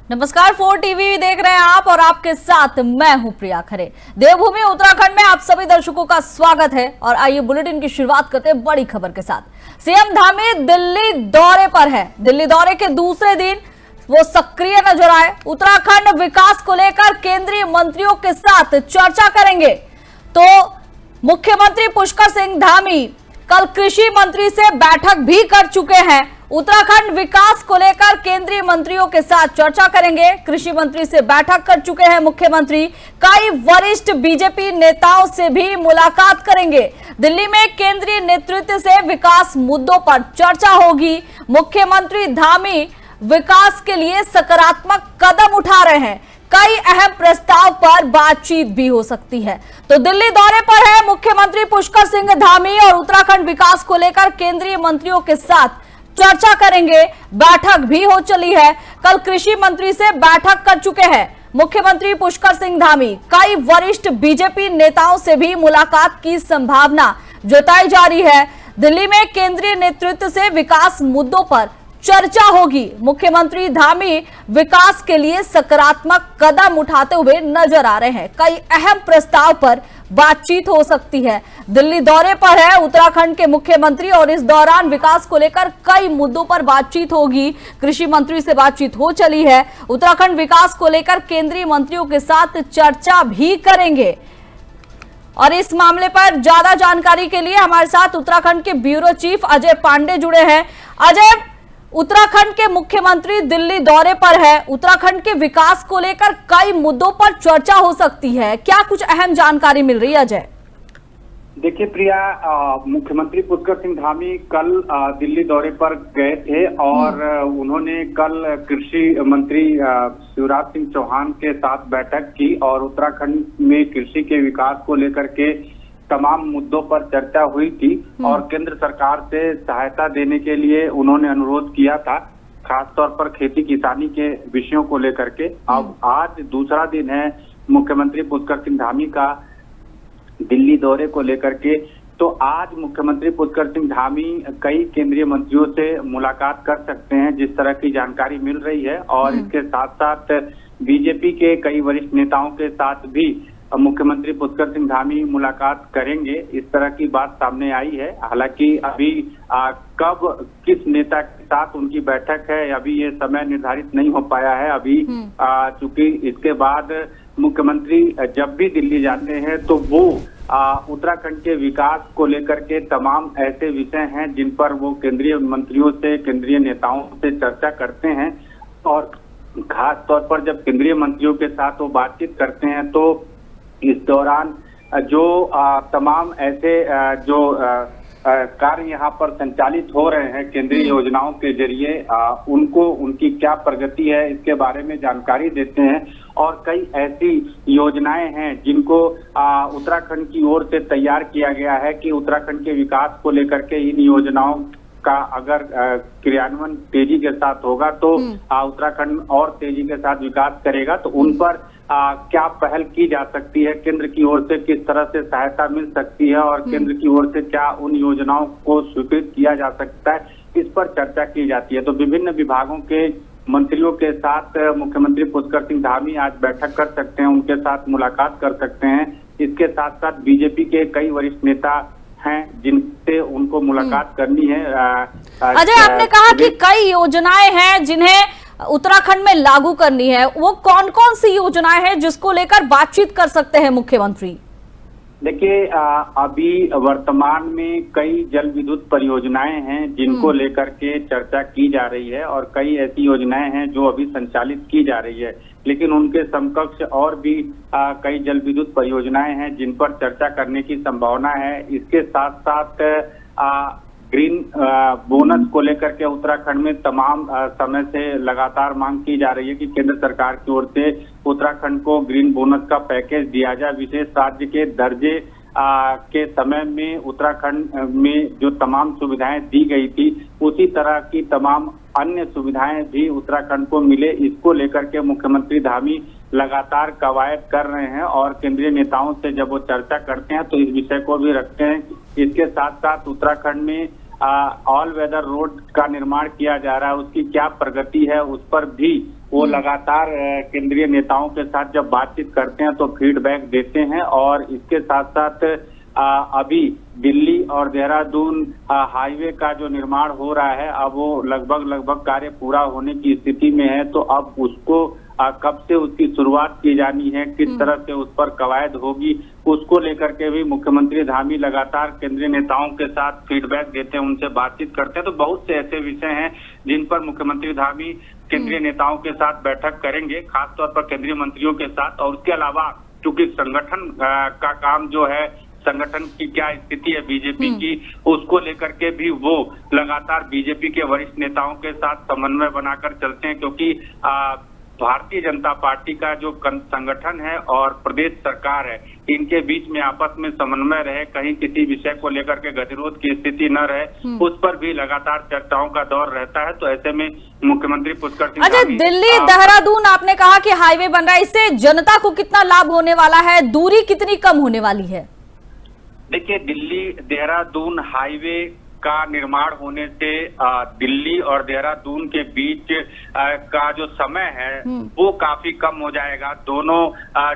नमस्कार, 4 टीवी देख रहे हैं आप और आपके साथ मैं हूं प्रिया खरे। देवभूमि उत्तराखंड में आप सभी दर्शकों का स्वागत है और आइए बुलेटिन की शुरुआत करते हैं बड़ी खबर के साथ। सीएम धामी दिल्ली दौरे पर है। दिल्ली दौरे के दूसरे दिन वो सक्रिय नजर आए। उत्तराखंड विकास को लेकर केंद्रीय मंत्रियों के साथ चर्चा करेंगे। तो मुख्यमंत्री पुष्कर सिंह धामी कल कृषि मंत्री से बैठक भी कर चुके हैं। उत्तराखंड विकास को लेकर केंद्रीय मंत्रियों के साथ चर्चा करेंगे। कृषि मंत्री से बैठक कर चुके हैं मुख्यमंत्री। कई वरिष्ठ बीजेपी नेताओं से भी मुलाकात करेंगे। दिल्ली में केंद्रीय नेतृत्व से विकास मुद्दों पर चर्चा होगी। मुख्यमंत्री धामी विकास के लिए सकारात्मक कदम उठा रहे हैं। कई अहम प्रस्ताव पर बातचीत भी हो सकती है। तो दिल्ली दौरे पर है मुख्यमंत्री पुष्कर सिंह धामी और उत्तराखंड विकास को लेकर केंद्रीय मंत्रियों के साथ चर्चा करेंगे। बैठक भी हो चली है। कल कृषि मंत्री से बैठक कर चुके हैं मुख्यमंत्री पुष्कर सिंह धामी। कई वरिष्ठ बीजेपी नेताओं से भी मुलाकात की संभावना जताई जा रही है। दिल्ली में केंद्रीय नेतृत्व से विकास मुद्दों पर चर्चा होगी। मुख्यमंत्री धामी विकास के लिए सकारात्मक कदम उठाते हुए नजर आ रहे हैं। कई अहम प्रस्ताव पर बातचीत हो सकती है। दिल्ली दौरे पर है उत्तराखंड के मुख्यमंत्री और इस दौरान विकास को लेकर कई मुद्दों पर बातचीत होगी। कृषि मंत्री से बातचीत हो चली है। उत्तराखंड विकास को लेकर केंद्रीय मंत्रियों के साथ चर्चा भी करेंगे। और इस मामले पर ज्यादा जानकारी के लिए हमारे साथ उत्तराखंड के ब्यूरो चीफ अजय पांडे जुड़े हैं। अजय, उत्तराखंड के मुख्यमंत्री दिल्ली दौरे पर है। उत्तराखंड के विकास को लेकर कई मुद्दों पर चर्चा हो सकती है। क्या कुछ अहम जानकारी मिल रही है अजय? देखिए प्रिया, मुख्यमंत्री पुष्कर सिंह धामी कल दिल्ली दौरे पर गए थे और उन्होंने कल कृषि मंत्री शिवराज सिंह चौहान के साथ बैठक की और उत्तराखंड में कृषि के विकास को लेकर के तमाम मुद्दों पर चर्चा हुई थी और केंद्र सरकार से सहायता देने के लिए उन्होंने अनुरोध किया था, खासतौर पर खेती किसानी के विषयों को लेकर के। अब आज दूसरा दिन है मुख्यमंत्री पुष्कर सिंह धामी का दिल्ली दौरे को लेकर के। तो आज मुख्यमंत्री पुष्कर सिंह धामी कई केंद्रीय मंत्रियों से मुलाकात कर सकते हैं, जिस तरह की जानकारी मिल रही है। और इसके साथ साथ बीजेपी के कई वरिष्ठ नेताओं के साथ भी मुख्यमंत्री पुष्कर सिंह धामी मुलाकात करेंगे, इस तरह की बात सामने आई है। हालांकि अभी कब किस नेता के साथ उनकी बैठक है अभी ये समय निर्धारित नहीं हो पाया है। अभी चूंकि इसके बाद मुख्यमंत्री जब भी दिल्ली जाते हैं तो वो उत्तराखंड के विकास को लेकर के तमाम ऐसे विषय हैं जिन पर वो केंद्रीय मंत्रियों से, केंद्रीय नेताओं से चर्चा करते हैं। और खास तौर पर जब केंद्रीय मंत्रियों के साथ वो बातचीत करते हैं तो इस दौरान जो तमाम ऐसे जो कार्य यहाँ पर संचालित हो रहे हैं केंद्रीय योजनाओं के जरिए, उनको उनकी क्या प्रगति है इसके बारे में जानकारी देते हैं। और कई ऐसी योजनाएं हैं जिनको उत्तराखंड की ओर से तैयार किया गया है कि उत्तराखंड के विकास को लेकर के इन योजनाओं का अगर क्रियान्वयन तेजी के साथ होगा तो उत्तराखंड और तेजी के साथ विकास करेगा। तो उन पर क्या पहल की जा सकती है, केंद्र की ओर से किस तरह से सहायता मिल सकती है और केंद्र की ओर से क्या उन योजनाओं को स्वीकृत किया जा सकता है, इस पर चर्चा की जाती है। तो विभिन्न विभागों के मंत्रियों के साथ मुख्यमंत्री पुष्कर सिंह धामी आज बैठक कर सकते हैं, उनके साथ मुलाकात कर सकते हैं। इसके साथ साथ बीजेपी के कई वरिष्ठ नेता हैं जिनसे उनको मुलाकात करनी है। अजय, आपने कहा कि कई योजनाएं हैं जिन्हें उत्तराखंड में लागू करनी है, वो कौन कौन सी योजनाएं हैं जिसको लेकर बातचीत कर सकते हैं मुख्यमंत्री? देखिए, अभी वर्तमान में कई जल विद्युत परियोजनाएं हैं जिनको लेकर के चर्चा की जा रही है और कई ऐसी योजनाएं हैं जो अभी संचालित की जा रही है। लेकिन उनके समकक्ष और भी कई जल विद्युत परियोजनाएं हैं जिन पर चर्चा करने की संभावना है। इसके साथ साथ ग्रीन बोनस को लेकर के उत्तराखंड में तमाम समय से लगातार मांग की जा रही है कि केंद्र सरकार की ओर से उत्तराखंड को ग्रीन बोनस का पैकेज दिया जाए। विशेष राज्य के दर्जे के समय में उत्तराखंड में जो तमाम सुविधाएं दी गई थी उसी तरह की तमाम अन्य सुविधाएं भी उत्तराखंड को मिले, इसको लेकर के मुख्यमंत्री धामी लगातार कवायद कर रहे हैं और केंद्रीय नेताओं से जब वो चर्चा करते हैं तो इस विषय को भी रखते हैं। इसके साथ साथ उत्तराखंड में ऑल वेदर रोड का निर्माण किया जा रहा है, उसकी क्या प्रगति है उस पर भी वो लगातार केंद्रीय नेताओं के साथ जब बातचीत करते हैं तो फीडबैक देते हैं। और इसके साथ साथ अभी दिल्ली और देहरादून हाईवे का जो निर्माण हो रहा है, अब वो लगभग कार्य पूरा होने की स्थिति में है। तो अब उसको कब से उसकी शुरुआत की जानी है, किस तरह से उस पर कवायद होगी, उसको लेकर के भी मुख्यमंत्री धामी लगातार केंद्रीय नेताओं के साथ फीडबैक देते हैं, उनसे बातचीत करते हैं। तो बहुत से ऐसे विषय हैं जिन पर मुख्यमंत्री धामी केंद्रीय नेताओं के साथ बैठक करेंगे, खासतौर पर केंद्रीय मंत्रियों के साथ। और उसके अलावा चूंकि संगठन का काम जो है, संगठन की क्या स्थिति है बीजेपी की, उसको लेकर के भी वो लगातार बीजेपी के वरिष्ठ नेताओं के साथ समन्वय बनाकर चलते हैं। क्योंकि भारतीय जनता पार्टी का जो संगठन है और प्रदेश सरकार है, इनके बीच में आपस में समन्वय रहे, कहीं किसी विषय को लेकर के गतिरोध की स्थिति न रहे, उस पर भी लगातार चर्चाओं का दौर रहता है। तो ऐसे में मुख्यमंत्री पुष्कर सिंह अच्छा, दिल्ली देहरादून आपने कहा कि हाईवे बन रहा है, इससे जनता को कितना लाभ होने वाला है, दूरी कितनी कम होने वाली है? देखिए, दिल्ली देहरादून हाईवे का निर्माण होने से दिल्ली और देहरादून के बीच का जो समय है वो काफी कम हो जाएगा। दोनों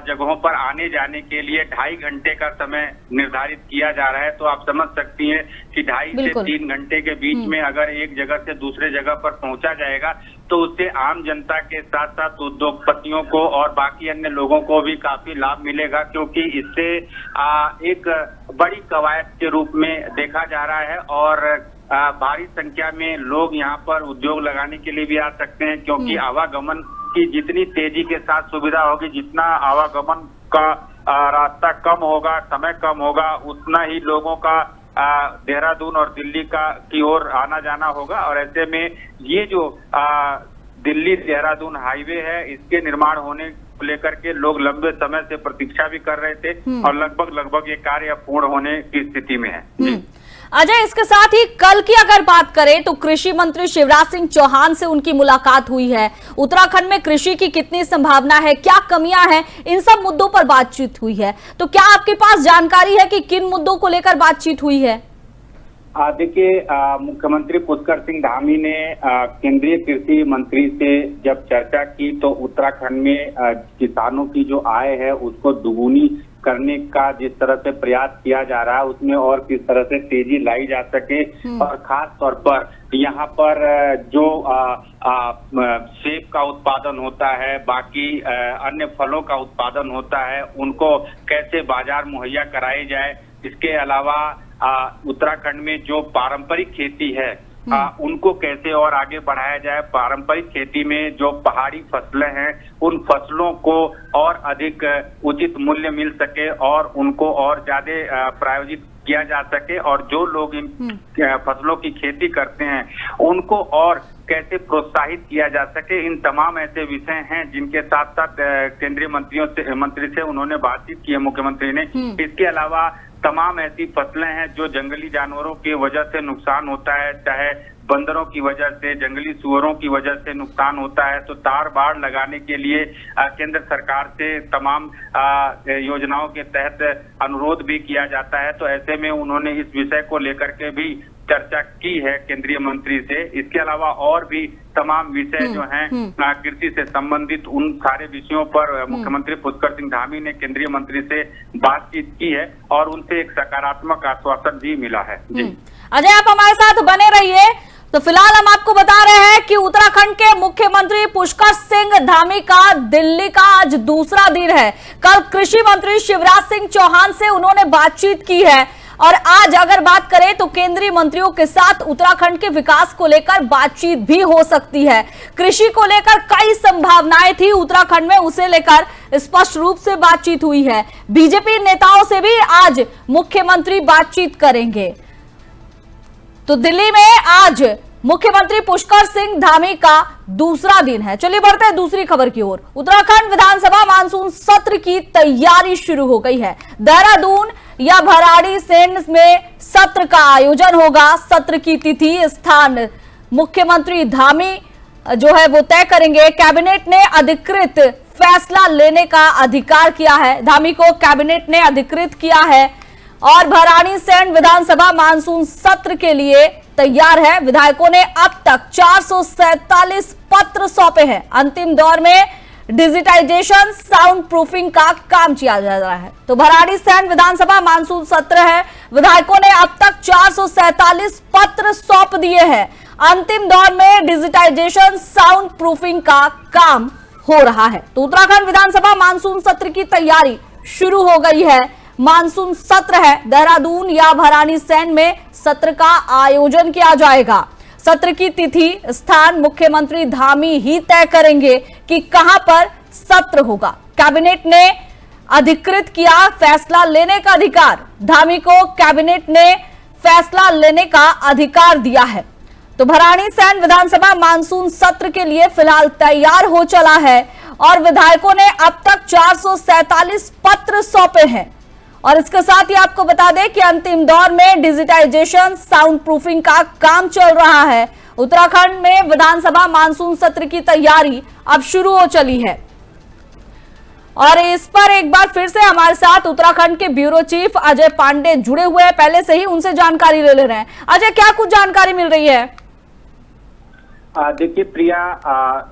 जगहों पर आने जाने के लिए 2.5 घंटे का समय निर्धारित किया जा रहा है। तो आप समझ सकती हैं कि 2.5 से 3 घंटे के बीच में अगर एक जगह से दूसरे जगह पर पहुंचा जाएगा तो उससे आम जनता के साथ साथ उद्योगपतियों को और बाकी अन्य लोगों को भी काफी लाभ मिलेगा। क्योंकि इससे एक बड़ी कवायद के रूप में देखा जा रहा है और भारी संख्या में लोग यहाँ पर उद्योग लगाने के लिए भी आ सकते हैं। क्योंकि आवागमन की जितनी तेजी के साथ सुविधा होगी, जितना आवागमन का रास्ता कम होगा, समय कम होगा, उतना ही लोगों का देहरादून और दिल्ली की ओर आना जाना होगा। और ऐसे में ये जो दिल्ली देहरादून हाईवे है, इसके निर्माण होने को लेकर के लोग लंबे समय से प्रतीक्षा भी कर रहे थे और लगभग ये कार्य पूर्ण होने की स्थिति में है। अजय, इसके साथ ही कल की अगर बात करें तो कृषि मंत्री शिवराज सिंह चौहान से उनकी मुलाकात हुई है। उत्तराखंड में कृषि की कितनी संभावना है, क्या कमियां हैं, इन सब मुद्दों पर बातचीत हुई है। तो क्या आपके पास जानकारी है कि किन मुद्दों को लेकर बातचीत हुई है? देखिए, मुख्यमंत्री पुष्कर सिंह धामी ने केंद्रीय कृषि मंत्री से जब चर्चा की तो उत्तराखंड में किसानों की जो आय है उसको दुगुनी करने का जिस तरह से प्रयास किया जा रहा है, उसमें और किस तरह से तेजी लाई जा सके। और खास तौर पर यहाँ पर जो सेब का उत्पादन होता है, बाकी अन्य फलों का उत्पादन होता है, उनको कैसे बाजार मुहैया कराई जाए। इसके अलावा उत्तराखंड में जो पारंपरिक खेती है उनको कैसे और आगे बढ़ाया जाए। पारंपरिक खेती में जो पहाड़ी फसलें हैं, उन फसलों को और अधिक उचित मूल्य मिल सके और उनको और ज्यादा प्रायोजित किया जा सके। और जो लोग इन फसलों की खेती करते हैं उनको और कैसे प्रोत्साहित किया जा सके। इन तमाम ऐसे विषय हैं जिनके साथ साथ केंद्रीय मंत्री से उन्होंने बातचीत की है मुख्यमंत्री ने। इसके अलावा तमाम ऐसी फसलें हैं जो जंगली जानवरों की वजह से नुकसान होता है, चाहे बंदरों की वजह से, जंगली सुअरों की वजह से नुकसान होता है। तो तार बाड़ लगाने के लिए केंद्र सरकार से तमाम योजनाओं के तहत अनुरोध भी किया जाता है। तो ऐसे में उन्होंने इस विषय को लेकर के भी चर्चा की है केंद्रीय मंत्री से। इसके अलावा और भी तमाम विषय जो हैं कृषि से संबंधित, उन सारे विषयों पर मुख्यमंत्री पुष्कर सिंह धामी ने केंद्रीय मंत्री से बातचीत की है और उनसे एक सकारात्मक आश्वासन भी मिला है। जी अजय, आप हमारे साथ बने रहिए। तो फिलहाल हम आपको बता रहे हैं कि उत्तराखंड के मुख्यमंत्री पुष्कर सिंह धामी का दिल्ली का आज दूसरा दिन है। कल कृषि मंत्री शिवराज सिंह चौहान से उन्होंने बातचीत की है और आज अगर बात करें तो केंद्रीय मंत्रियों के साथ उत्तराखंड के विकास को लेकर बातचीत भी हो सकती है। कृषि को लेकर कई संभावनाएं थी उत्तराखंड में, उसे लेकर स्पष्ट रूप से बातचीत हुई है। बीजेपी नेताओं से भी आज मुख्यमंत्री बातचीत करेंगे। तो दिल्ली में आज मुख्यमंत्री पुष्कर सिंह धामी का दूसरा दिन है। चलिए बढ़ते हैं दूसरी खबर की ओर। उत्तराखंड विधानसभा मानसून सत्र की तैयारी शुरू हो गई है। देहरादून या भराड़ीसैंण में सत्र का आयोजन होगा। सत्र की तिथि, स्थान मुख्यमंत्री धामी जो है वो तय करेंगे। कैबिनेट ने अधिकृत फैसला लेने का अधिकार किया है। धामी को कैबिनेट ने अधिकृत किया है और भराड़ीसैंण विधानसभा मानसून सत्र के लिए तैयार है। विधायकों ने अब तक 447 पत्र सौंपे हैं। अंतिम दौर में डिजिटाइजेशन, साउंड प्रूफिंग का काम किया जा रहा है। तो भराड़ीसैंण विधानसभा मानसून सत्र है। विधायकों ने अब तक 447 पत्र सौंप दिए हैं। अंतिम दौर में डिजिटाइजेशन, साउंड प्रूफिंग का काम हो रहा है। तो उत्तराखंड विधानसभा मानसून सत्र की तैयारी शुरू हो गई है। मानसून सत्र है, देहरादून या भराड़ीसैंण में सत्र का आयोजन किया जाएगा। सत्र की तिथि, स्थान मुख्यमंत्री धामी ही तय करेंगे कि कहां पर सत्र होगा। कैबिनेट ने अधिकृत किया फैसला लेने का अधिकार। धामी को कैबिनेट ने फैसला लेने का अधिकार दिया है। तो भराड़ीसैंण विधानसभा मानसून सत्र के लिए फिलहाल तैयार हो चला है और विधायकों ने अब तक 447 पत्र सौंपे हैं। और इसके साथ ही आपको बता दें कि अंतिम दौर में डिजिटाइजेशन, साउंड प्रूफिंग का काम चल रहा है। उत्तराखंड में विधानसभा मानसून सत्र की तैयारी अब शुरू हो चली है। और इस पर एक बार फिर से हमारे साथ उत्तराखंड के ब्यूरो चीफ अजय पांडे जुड़े हुए हैं। पहले से ही उनसे जानकारी ले रहे हैं। अजय, क्या कुछ जानकारी मिल रही है? देखिए प्रिया,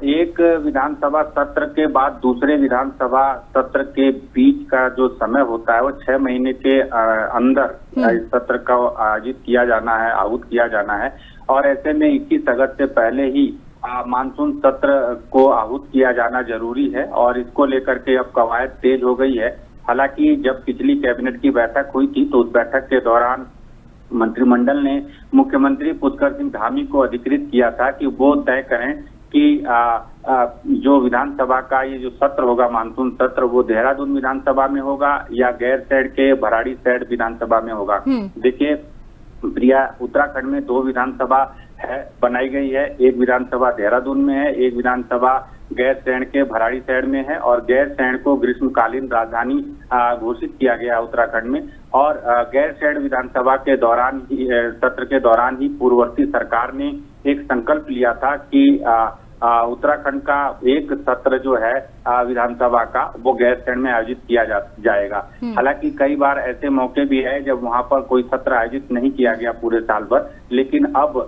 एक विधानसभा सत्र के बाद दूसरे विधानसभा सत्र के बीच का जो समय होता है वो 6 महीने के अंदर इस सत्र का आयोजित किया जाना है, आहूत किया जाना है। और ऐसे में 21 अगस्त से पहले ही मानसून सत्र को आहूत किया जाना जरूरी है और इसको लेकर के अब कवायद तेज हो गई है। हालांकि जब पिछली कैबिनेट की बैठक हुई थी तो उस बैठक के दौरान मंत्रिमंडल ने मुख्यमंत्री पुष्कर सिंह धामी को अधिकृत किया था कि वो तय करें कि जो विधानसभा का ये जो सत्र होगा, मानसून सत्र, वो देहरादून विधानसभा में होगा या गैरसैंण के भराड़ीसैंण विधानसभा में होगा। देखिए प्रिया, उत्तराखंड में 2 विधानसभा बनाई गई है। एक विधानसभा देहरादून में है, एक विधानसभा गैरसैंण के भराड़ीसैंण में है। और गैरसैंण को ग्रीष्मकालीन राजधानी घोषित किया गया उत्तराखंड में। और गैरसैंण विधानसभा के दौरान ही, सत्र के दौरान ही पूर्ववर्ती सरकार ने एक संकल्प लिया था कि उत्तराखंड का एक सत्र जो है विधानसभा का, वो गैरसैंण में आयोजित किया जाएगा। हालांकि कई बार ऐसे मौके भी है जब वहां पर कोई सत्र आयोजित नहीं किया गया पूरे साल भर, लेकिन अब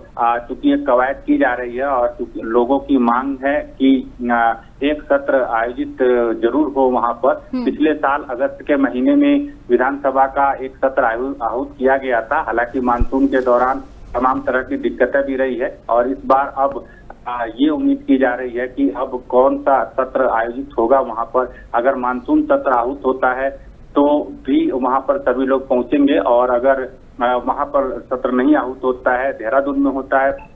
चूंकि एक कवायद की जा रही है और लोगों की मांग है कि एक सत्र आयोजित जरूर हो वहां पर। पिछले साल अगस्त के महीने में विधानसभा का एक सत्र आहूत किया गया था। हालांकि मानसून के दौरान तमाम तरह की दिक्कतें भी रही है और इस बार अब ये उम्मीद की जा रही है कि अब कौन सा सत्र आयोजित होगा वहां पर। अगर मानसून सत्र आहूत होता है तो भी वहां पर सभी लोग पहुंचेंगे और अगर वहां पर सत्र नहीं आहूत होता है, देहरादून में होता है,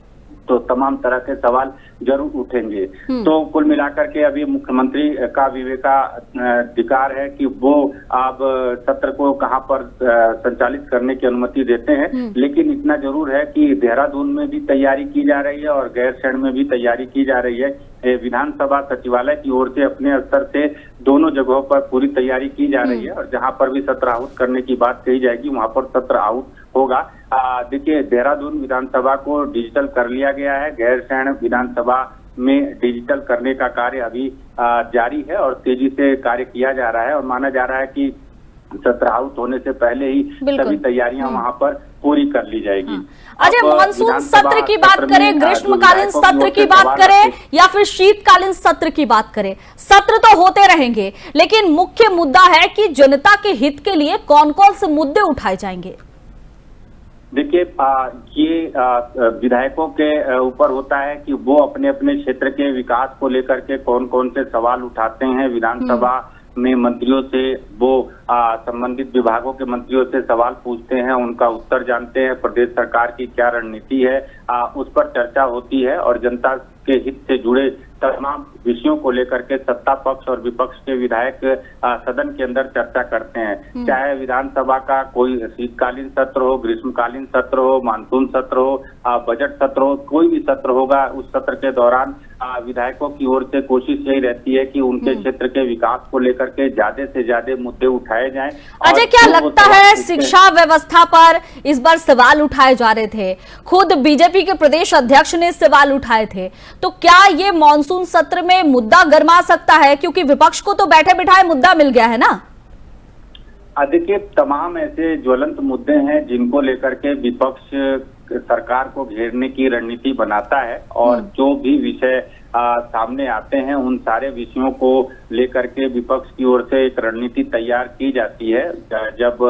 तो तमाम तरह के सवाल जरूर उठेंगे। तो कुल मिलाकर के अभी मुख्यमंत्री का विवेकाधिकार है कि वो अब सत्र को कहां पर संचालित करने की अनुमति देते हैं। लेकिन इतना जरूर है कि देहरादून में भी तैयारी की जा रही है और गैरसैंण में भी तैयारी की जा रही है। विधानसभा सचिवालय की ओर से अपने स्तर से दोनों जगहों पर पूरी तैयारी की जा रही है और जहां पर भी सत्र आहूत करने की बात कही जाएगी वहां पर सत्र आहूत होगा। देखिए, देहरादून विधानसभा को डिजिटल कर लिया गया है। गैरसैंण विधानसभा में डिजिटल करने का कार्य अभी जारी है और तेजी से कार्य किया जा रहा है और माना जा रहा है कि सत्र आहूत होने से पहले ही सभी तैयारियां वहां पर पूरी कर ली जाएगी। अजय, मानसून सत्र की बात करें, ग्रीष्मकालीन सत्र की बात करें या फिर शीतकालीन सत्र की बात करें, सत्र तो होते रहेंगे, लेकिन मुख्य मुद्दा है कि जनता के हित के लिए कौन कौन से मुद्दे उठाए जाएंगे। देखिए, ये विधायकों के ऊपर होता है कि वो अपने अपने क्षेत्र के विकास को लेकर के कौन कौन से सवाल उठाते हैं। विधानसभा में मंत्रियों से वो संबंधित विभागों के मंत्रियों से सवाल पूछते हैं, उनका उत्तर जानते हैं, प्रदेश सरकार की क्या रणनीति है उस पर चर्चा होती है और जनता के हित से जुड़े तमाम विषयों को लेकर के सत्ता पक्ष और विपक्ष के विधायक सदन के अंदर चर्चा करते हैं। चाहे विधानसभा का कोई शीतकालीन सत्र हो, ग्रीष्मकालीन सत्र हो, मानसून सत्र हो, बजट सत्र हो, कोई भी सत्र होगा, उस सत्र के दौरान विधायकों की ओर से कोशिश यही रहती है कि उनके क्षेत्र के विकास को लेकर के ज्यादा से ज्यादा मुद्दे उठाए जाएं। अजय, क्या लगता है शिक्षा व्यवस्था पर इस बार सवाल उठाए जा रहे थे, खुद बीजेपी के प्रदेश अध्यक्ष ने सवाल उठाए थे, तो क्या ये मानसून सत्र में मुद्दा गरमा सकता है, क्योंकि विपक्ष को तो बैठे बिठाए मुद्दा मिल गया है ना? देखिए, तमाम ऐसे ज्वलंत मुद्दे हैं जिनको लेकर के विपक्ष सरकार को घेरने की रणनीति बनाता है और जो भी विषय सामने आते हैं उन सारे विषयों को लेकर के विपक्ष की ओर से एक रणनीति तैयार की जाती है। जब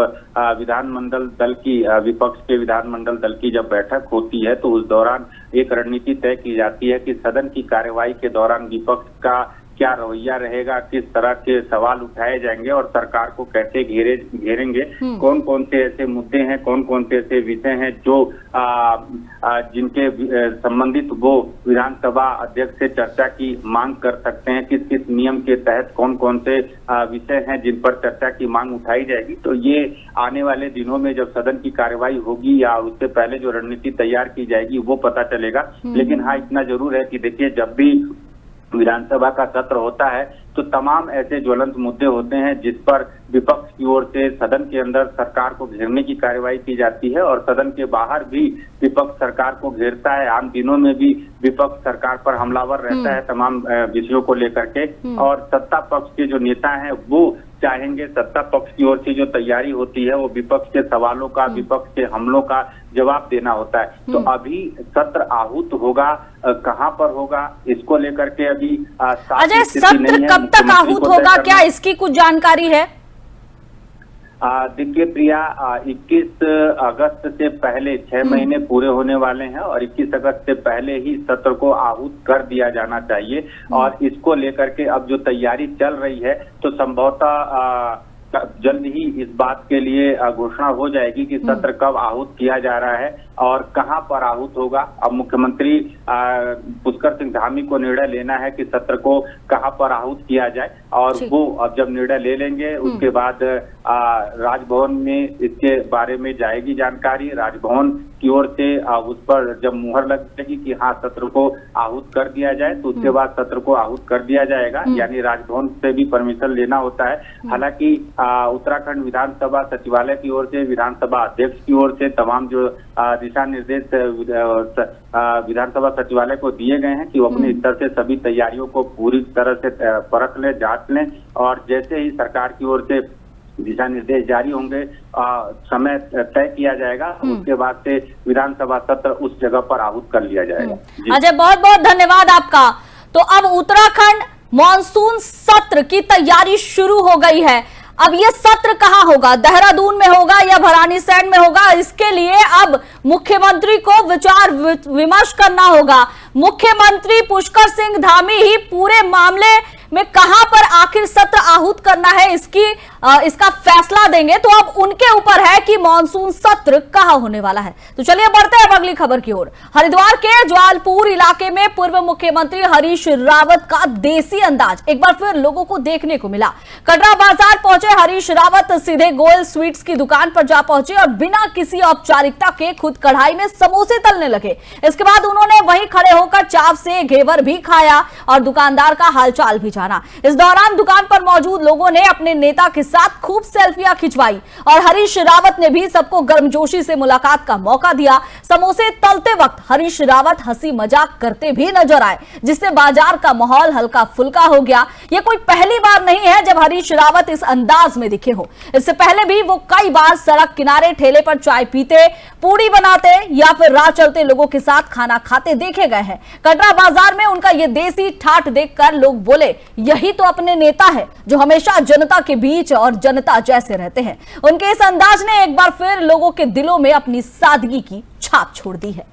विधानमंडल दल की विपक्ष के विधानमंडल दल की जब बैठक होती है तो उस दौरान एक रणनीति तय की जाती है कि सदन की कार्यवाही के दौरान विपक्ष का क्या रवैया रहेगा, किस तरह के सवाल उठाए जाएंगे और सरकार को कैसे घेरेंगे, कौन कौन से ऐसे मुद्दे हैं, कौन कौन से ऐसे विषय हैं जो जिनके संबंधित वो विधानसभा अध्यक्ष से चर्चा की मांग कर सकते हैं, किस किस नियम के तहत कौन कौन से विषय हैं जिन पर चर्चा की मांग उठाई जाएगी। तो ये आने वाले दिनों में जब सदन की कार्यवाही होगी या उससे पहले जो रणनीति तैयार की जाएगी वो पता चलेगा। लेकिन हाँ, इतना जरूर है कि देखिए, जब भी विधानसभा का सत्र होता है तो तमाम ऐसे ज्वलंत मुद्दे होते हैं जिस पर विपक्ष की ओर से सदन के अंदर सरकार को घेरने की कार्यवाही की जाती है और सदन के बाहर भी विपक्ष सरकार को घेरता है। आम दिनों में भी विपक्ष सरकार पर हमलावर रहता है तमाम विषयों को लेकर के, और सत्ता पक्ष के जो नेता हैं वो चाहेंगे सत्ता पक्ष की ओर से जो तैयारी होती है वो विपक्ष के सवालों का, विपक्ष के हमलों का जवाब देना होता है। तो अभी सत्र आहूत होगा, कहां पर होगा इसको लेकर के अभी अजय, सत्र कब तक आहूत होगा, क्या इसकी कुछ जानकारी है? देखिए प्रिया, 21 अगस्त से पहले 6 महीने पूरे होने वाले हैं और 21 अगस्त से पहले ही सत्र को आहूत कर दिया जाना चाहिए। और इसको लेकर के अब जो तैयारी चल रही है तो संभवतः जल्द ही इस बात के लिए घोषणा हो जाएगी कि सत्र कब आहूत किया जा रहा है और कहां पर आहूत होगा। अब मुख्यमंत्री पुष्कर सिंह धामी को निर्णय लेना है कि सत्र को कहां पर आहूत किया जाए और वो अब जब निर्णय ले लेंगे उसके बाद राजभवन में इसके बारे में जाएगी जानकारी। राजभवन की ओर से उस पर जब मुहर लगेगी कि हाँ सत्र को आहूत कर दिया जाए तो उसके बाद सत्र को आहूत कर दिया जाएगा, यानी राजभवन से भी परमिशन लेना होता है। हालांकि उत्तराखंड विधानसभा सचिवालय की ओर से, विधानसभा अध्यक्ष की ओर से तमाम जो दिशा निर्देश विधानसभा सचिवालय को दिए गए हैं कि वो अपने स्तर से सभी तैयारियों को पूरी तरह से परख लें, जांच लें और जैसे ही सरकार की ओर से दिशा निर्देश जारी होंगे, समय तय किया जाएगा, उसके बाद से विधानसभा सत्र उस जगह पर आहूत कर लिया जाएगा। अजय, बहुत बहुत धन्यवाद आपका। तो अब उत्तराखंड मॉनसून सत्र की तैयारी शुरू हो गई है। अब ये सत्र कहां होगा, देहरादून में होगा या भरानीसैंण में होगा, इसके लिए अब मुख्यमंत्री को विचार विमर्श करना होगा। मुख्यमंत्री पुष्कर सिंह धामी ही पूरे मामले में कहां पर आखिर सत्र आहूत करना है इसका फैसला देंगे। तो अब उनके ऊपर है कि मॉनसून सत्र कहां होने वाला है। तो चलिए बढ़ते हैं अगली खबर की ओर। हरिद्वार के ज्वालपुर इलाके में पूर्व मुख्यमंत्री हरीश रावत का देसी अंदाज एक बार फिर लोगों को देखने को मिला। कटरा बाजार पहुंचे हरीश रावत सीधे गोयल स्वीट्स की दुकान पर जा पहुंचे और बिना किसी औपचारिकता के खुद कढ़ाई में समोसे तलने लगे। इसके बाद उन्होंने वहीं खड़े होकर चाव से घेवर भी खाया और दुकानदार का हालचाल भी जाना। इस दौरान दुकान पर मौजूद लोगों ने अपने नेता के साथ खूब सेल्फियां खिंचवाई और हरीश रावत ने भी सबको गर्मजोशी से मुलाकात का मौका दिया। समोसे तलते वक्त हरीश रावत हंसी मजाक करते भी नजर आए, जिससे बाजार का माहौल हल्का फुल्का हो गया। यह कोई पहली बार नहीं है जब हरीश रावत इस अंदाज में दिखे हो। इससे पहले भी वो कई बार सड़क किनारे ठेले पर चाय पीते, पूड़ी बनाते या फिर राह चलते लोगों के साथ खाना खाते देखे गए हैं। कटरा बाजार में उनका ये देसी ठाठ देखकर लोग बोले, यही तो अपने नेता है जो हमेशा जनता के बीच और जनता जैसे रहते हैं। उनके इस अंदाज ने एक बार फिर लोगों के दिलों में अपनी सादगी की छाप छोड़ दी है।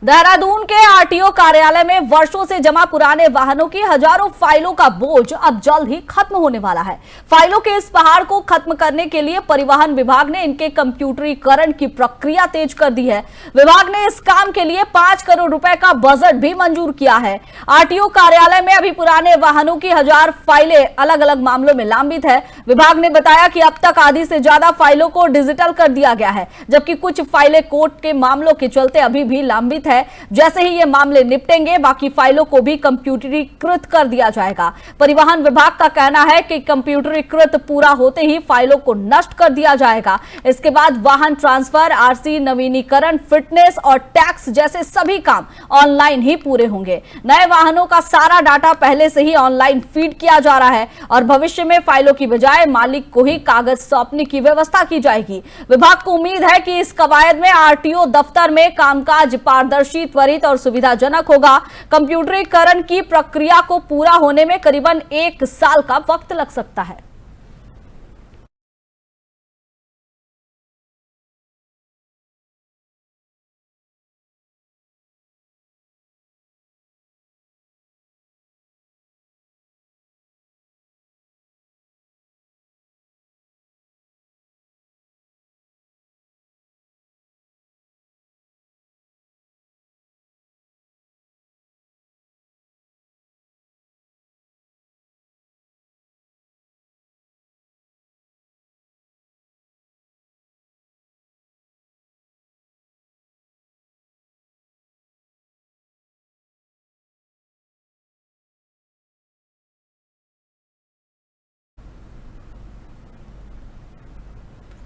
देहरादून के आरटीओ कार्यालय में वर्षों से जमा पुराने वाहनों की हजारों फाइलों का बोझ अब जल्द ही खत्म होने वाला है। फाइलों के इस पहाड़ को खत्म करने के लिए परिवहन विभाग ने इनके कंप्यूटरीकरण की प्रक्रिया तेज कर दी है। विभाग ने इस काम के लिए 5 करोड़ रुपए का बजट भी मंजूर किया है। आरटीओ कार्यालय में अभी पुराने वाहनों की 1000 फाइलें अलग अलग मामलों में लंबित है। विभाग ने बताया कि अब तक आधी से ज्यादा फाइलों को डिजिटल कर दिया गया है, जबकि कुछ फाइलें कोर्ट के मामलों के चलते अभी भी लंबित है। है जैसे ही ये मामले निपटेंगे बाकी फाइलों को भी कंप्यूटरीकृत कर दिया जाएगा। परिवहन विभाग का कहना है कि कंप्यूटरीकृत पूरा होते ही फाइलों को नष्ट कर दिया जाएगा। इसके बाद वाहन ट्रांसफर, आरसी नवीनीकरण, फिटनेस और टैक्स जैसे सभी काम ऑनलाइन ही पूरे होंगे। नए वाहनों का सारा डाटा पहले से ही ऑनलाइन फीड किया जा रहा है और भविष्य में फाइलों की बजाय मालिक को ही कागज सौंपने की व्यवस्था की जाएगी। विभाग को उम्मीद है कि इस कवायद में आरटीओ दफ्तर में कामकाज पारदर्शी, त्वरित और सुविधाजनक होगा। कंप्यूटरीकरण की प्रक्रिया को पूरा होने में करीबन 1 साल का वक्त लग सकता है।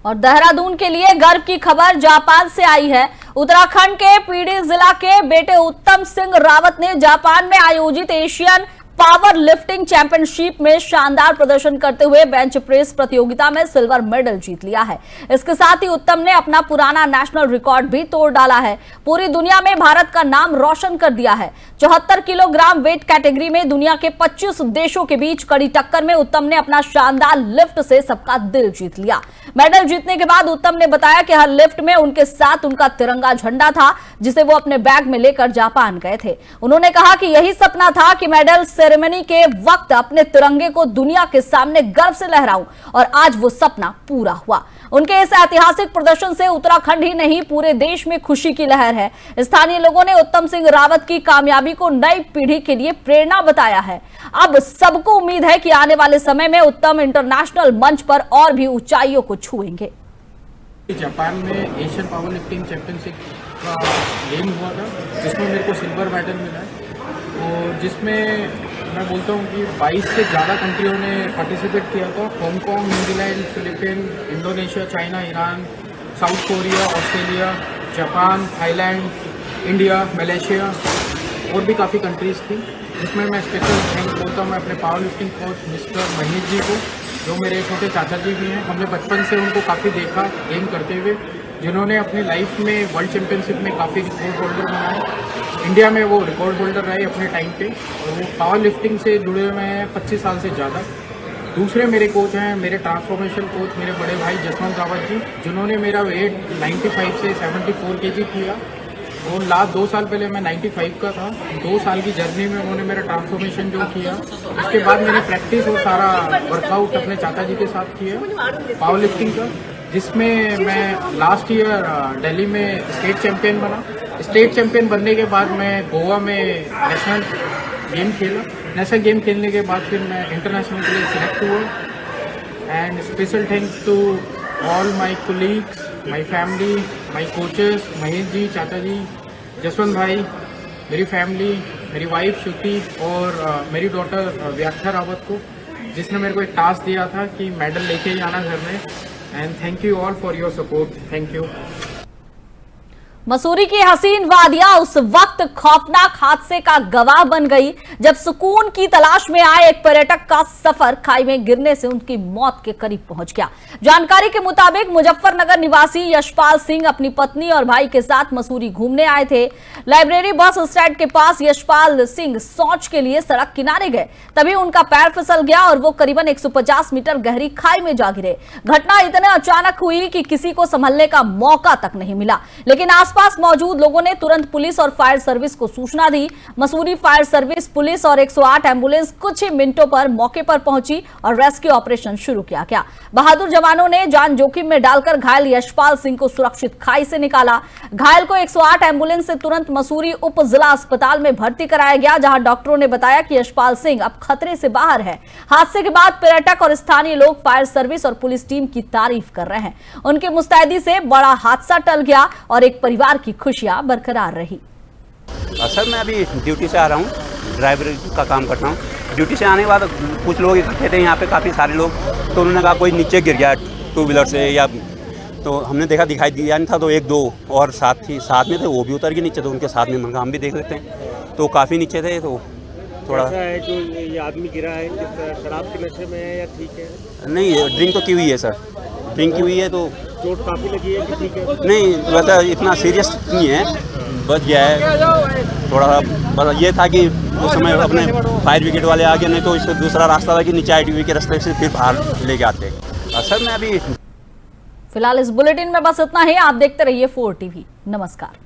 और देहरादून के लिए गर्व की खबर जापान से आई है। उत्तराखंड के पीडी जिला के बेटे उत्तम सिंह रावत ने जापान में आयोजित एशियन पावर लिफ्टिंग चैंपियनशिप में शानदार प्रदर्शन करते हुए बेंच प्रेस प्रतियोगिता में सिल्वर मेडल जीत लिया है। इसके साथ ही उत्तम ने अपना पुराना नेशनल रिकॉर्ड भी तोड़ डाला है। पूरी दुनिया में भारत का नाम रोशन कर दिया है। 74 किलोग्राम वेट कैटेगरी में दुनिया के 25 देशों के बीच कड़ी टक्कर में उत्तम ने अपना शानदार लिफ्ट से सबका दिल जीत लिया। मेडल जीतने के बाद उत्तम ने बताया कि हर लिफ्ट में उनके साथ उनका तिरंगा झंडा था जिसे वो अपने बैग में लेकर जापान गए थे। उन्होंने कहा कि यही सपना था कि मेडल सेरेमनी के वक्त अपने तिरंगे को दुनिया के सामने गर्व से लहराऊं और आज वो सपना पूरा हुआ। उनके इस ऐतिहासिक प्रदर्शन से उत्तराखंड ही नहीं पूरे देश में खुशी की लहर है। स्थानीय लोगों ने उत्तम सिंह रावत की कामयाबी को नई पीढ़ी के लिए प्रेरणा बताया है। अब सबको उम्मीद है कि आने वाले समय में उत्तम इंटरनेशनल मंच पर और भी ऊंचाइयों को छुएंगे। जापान में एशियन पावर लिफ्टिंग चैंपियनशिप का गेम हुआ था जिसमें मेरे को सिल्वर मेडल मिला है और जिसमें मैं बोलता हूँ कि 22 से ज़्यादा कंट्रियों ने पार्टिसिपेट किया था। Hong Kong, New Zealand, Philippine, Indonesia, China, Iran, south Korea, Australia, Japan, Thailand, India, Malaysia और भी काफ़ी कंट्रीज़ थी। जिसमें मैं स्पेशल थैंक बोलता हूँ मैं अपने power lifting coach mister Mahesh ji को, जो मेरे छोटे चाचा जी भी हैं। हमने बचपन से उनको काफ़ी देखा गेम करते हुए, जिन्होंने अपनी लाइफ में वर्ल्ड चैंपियनशिप में काफ़ी रिकॉर्ड होल्डर बनाए। इंडिया में वो रिकॉर्ड होल्डर रहे अपने टाइम पे और वो पावर लिफ्टिंग से जुड़े हुए हैं 25 साल से ज़्यादा। दूसरे मेरे कोच हैं मेरे ट्रांसफॉर्मेशन कोच मेरे बड़े भाई जसवंत रावत जी, जिन्होंने मेरा वेट 95 से 74 kg किया और लास्ट 2 साल पहले मैं 95 का था। 2 साल की जर्नी में उन्होंने मेरा ट्रांसफॉर्मेशन जो किया, उसके बाद मैंने प्रैक्टिस और सारा वर्कआउट अपने चाचा जी के साथ किया पावर लिफ्टिंग का, जिसमें मैं लास्ट ईयर दिल्ली में स्टेट चैंपियन बना। स्टेट चैंपियन बनने के बाद मैं गोवा में नेशनल गेम खेला। नेशनल गेम खेलने के बाद फिर मैं इंटरनेशनल के लिए सिलेक्ट हुआ। And special thanks to all my colleagues, my family, my coaches, Mahesh ji, चाचा जी, जसवंत भाई, मेरी फैमिली, मेरी वाइफ श्रुति और मेरी डॉटर व्याख्या रावत को, जिसने मेरे को एक टास्क दिया था कि मेडल लेके ही आना घर में। And thank you all for your support. Thank you. Mussoorie की हसीन वादियां उस वक्त खौफनाक हादसे का गवाह बन गई जब सुकून की तलाश में आए एक पर्यटक का सफर खाई में गिरने से उनकी मौत के करीब पहुंच गया। जानकारी के मुताबिक मुजफ्फरनगर निवासी यशपाल सिंह अपनी पत्नी और भाई के साथ मसूरी घूमने आए थे। लाइब्रेरी बस स्टैंड के पास यशपाल सिंह शौच के लिए सड़क किनारे गए, तभी उनका पैर फिसल गया और वो करीबन 150 मीटर गहरी खाई में जा गिरे। घटना इतने अचानक हुई कि किसी को संभलने का मौका तक नहीं मिला, लेकिन आसपास मौजूद लोगों ने तुरंत पुलिस और फायर सर्विस को सूचना दी। मसूरी फायर सर्विस, पुलिस और 108 एम्बुलेंस कुछ ही मिनटों पर मौके पर पहुंची और रेस्क्यू ऑपरेशन शुरू किया गया। बहादुर जवानों ने जान जोखिम में डालकर घायल यशपाल सिंह को सुरक्षित खाई से निकाला। घायल को 108 एम्बुलेंस से तुरंत मसूरी उप जिला अस्पताल में भर्ती कराया गया, जहां डॉक्टरों ने बताया कि यशपाल सिंह अब खतरे से बाहर है। हादसे के बाद पर्यटक और स्थानीय लोग फायर सर्विस और पुलिस टीम की तारीफ कर रहे हैं। उनकी मुस्तैदी से बड़ा हादसा टल गया और एक परिवार की खुशियां बरकरार रही। सर मैं अभी ड्यूटी से आ रहा हूँ, ड्राइवर का काम करता हूँ। ड्यूटी से आने के बाद कुछ लोग इकट्ठे थे यहाँ पे, काफ़ी सारे लोग, तो उन्होंने कहा कोई नीचे गिर गया टू व्हीलर से, या तो हमने देखा, दिखाई दिया नहीं था, तो एक दो और साथ में थे, वो भी उतर के नीचे, तो उनके साथ में मैंने कहा हम भी देख लेते हैं, तो काफ़ी नीचे थे। तो थोड़ा ऐसा है जो ये आदमी गिरा है किस शराब के नशे में है या ठीक है? नहीं, ड्रिंक तो की हुई है सर, ड्रिंक की हुई है, तो चोट काफ़ी लगी है कि ठीक है? नहीं वैसा इतना सीरियस नहीं है, बच गया है थोड़ा सा। बस ये था कि उस समय अपने फायर ब्रिगेड वाले आगे, नहीं तो इससे दूसरा रास्ता था कि नीचे ITV के रास्ते से फिर बाहर लेके आते। सर मैं अभी फिलहाल इस बुलेटिन में बस इतना ही। आप देखते रहिए 4 TV। नमस्कार।